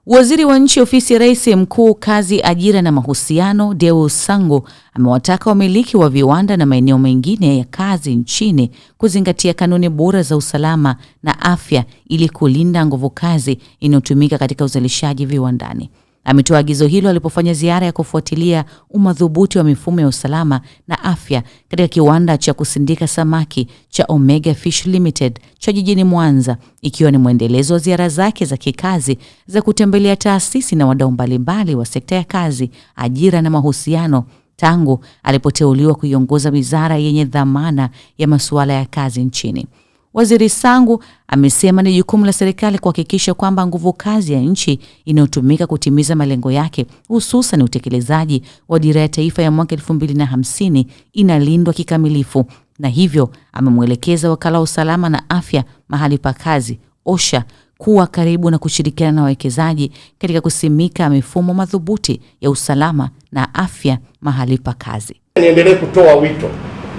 Waziri wa Nchi Ofisi ya Rais Mkuu, Kazi, Ajira na Mahusiano, Deus Sangu, amewataka wamiliki wa viwanda na maeneo mengine ya kazi nchini kuzingatia kanuni bora za usalama na afya ili kulinda nguvu kazi inayotumika katika uzalishaji viwandani. Ametoa agizo hilo alipofanya ziara ya kufuatilia umadhubuti wa mifumo ya usalama na afya katika kiwanda cha kusindika samaki cha Omega Fish Limited cha jijini Mwanza, ikiwa ni mwendelezo wa ziara zake za kikazi za kutembelea taasisi na wadau mbalimbali wa sekta ya kazi, ajira na mahusiano tangu alipoteuliwa kuiongoza wizara yenye dhamana ya masuala ya kazi nchini. Waziri Sangu amesema ni jukumu la serikali kuhakikisha kwamba nguvu kazi ya nchi inayotumika kutimiza malengo yake, hususan utekelezaji wa dira ya taifa ya mwaka 2050 inalindwa kikamilifu, na hivyo amemwelekeza wakala wa usalama na afya mahali pa kazi OSHA kuwa karibu na kushirikiana na wawekezaji katika kusimika mifumo madhubuti ya usalama na afya mahali pa kazi. Niendelee kutoa wito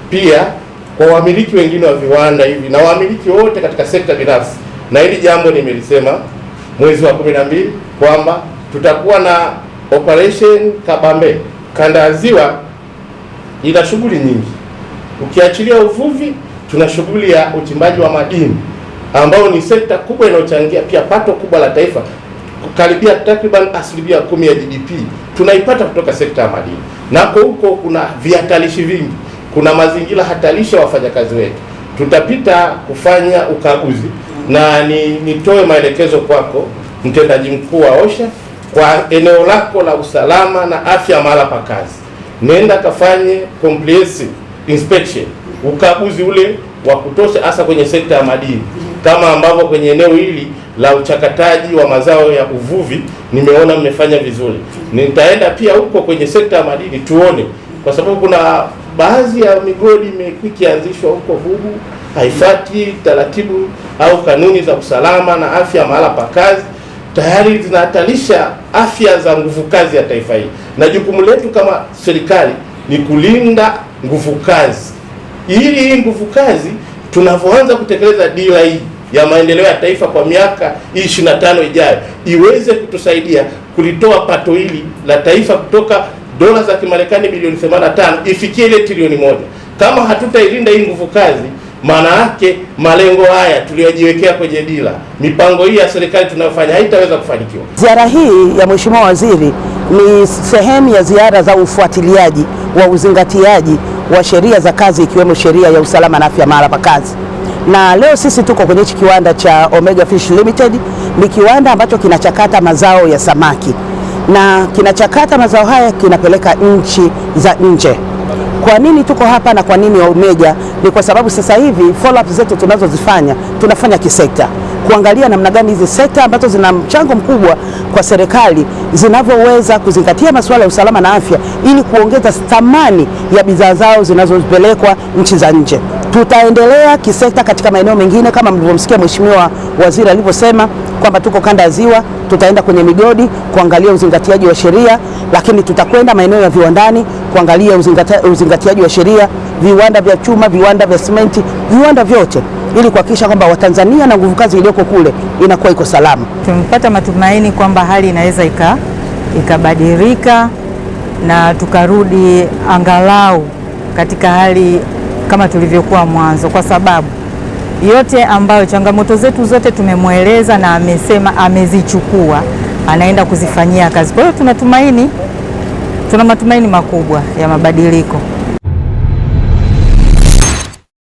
pia kwa wamiliki wengine wa viwanda hivi na wamiliki wote katika sekta binafsi, na hili jambo nimelisema mwezi wa 12 kwamba tutakuwa na operation kabambe. Kanda ya Ziwa ina shughuli nyingi, ukiachilia uvuvi tuna shughuli ya uchimbaji wa madini ambao ni sekta kubwa inayochangia pia pato kubwa la taifa, karibia takriban 10% ya GDP tunaipata kutoka sekta ya madini. Nako huko kuna vihatarishi vingi, kuna mazingira hatarishi ya wafanyakazi wetu. Tutapita kufanya ukaguzi na nitoe maelekezo kwako mtendaji mkuu wa OSHA kwa eneo lako la usalama na afya mahala pa kazi. Nenda kafanye comprehensive inspection, ukaguzi ule wa kutosha, hasa kwenye sekta ya madini, kama ambavyo kwenye eneo hili la uchakataji wa mazao ya uvuvi nimeona mmefanya vizuri. Nitaenda pia huko kwenye sekta ya madini tuone, kwa sababu kuna baadhi ya migodi ikianzishwa huko Vugu haifati taratibu au kanuni za usalama na afya mahala pa kazi, tayari zinahatarisha afya za nguvu kazi ya taifa hili. Na jukumu letu kama serikali ni kulinda nguvu kazi, ili hii nguvu kazi tunavyoanza kutekeleza dira hii ya maendeleo ya taifa kwa miaka 25 ijayo iweze kutusaidia kulitoa pato hili la taifa kutoka dola za Kimarekani bilioni 85 ifikie ile trilioni 1. Kama hatutailinda hii nguvu kazi, maana yake malengo haya tuliyojiwekea kwenye dira, mipango hii ya serikali tunayofanya haitaweza kufanikiwa. Ziara hii ya Mheshimiwa Waziri ni sehemu ya ziara za ufuatiliaji wa uzingatiaji wa sheria za kazi, ikiwemo sheria ya usalama na afya mahala pa kazi. Na leo sisi tuko kwenye kiwanda cha Omega Fish Limited. Ni kiwanda ambacho kinachakata mazao ya samaki, na kinachakata mazao haya kinapeleka nchi za nje. Kwa nini tuko hapa na kwa nini Omega? Ni kwa sababu sasa hivi follow up zetu tunazozifanya tunafanya kisekta, kuangalia namna gani hizi sekta ambazo zina mchango mkubwa kwa serikali zinavyoweza kuzingatia masuala ya usalama na afya ili kuongeza thamani ya bidhaa zao zinazopelekwa nchi za nje. Tutaendelea kisekta katika maeneo mengine kama mlivyomsikia Mheshimiwa Waziri alivyosema kwamba tuko kanda ya Ziwa, tutaenda kwenye migodi kuangalia uzingatiaji wa sheria, lakini tutakwenda maeneo ya viwandani kuangalia uzingatiaji wa sheria, viwanda vya chuma, viwanda vya simenti, viwanda vyote, ili kuhakikisha kwamba Watanzania na nguvu kazi iliyoko kule inakuwa iko salama. Tumepata matumaini kwamba hali inaweza ikabadilika na tukarudi angalau katika hali kama tulivyokuwa mwanzo, kwa sababu yote ambayo changamoto zetu zote tumemweleza na amesema amezichukua, anaenda kuzifanyia kazi. Kwa hiyo tuna matumaini makubwa ya mabadiliko.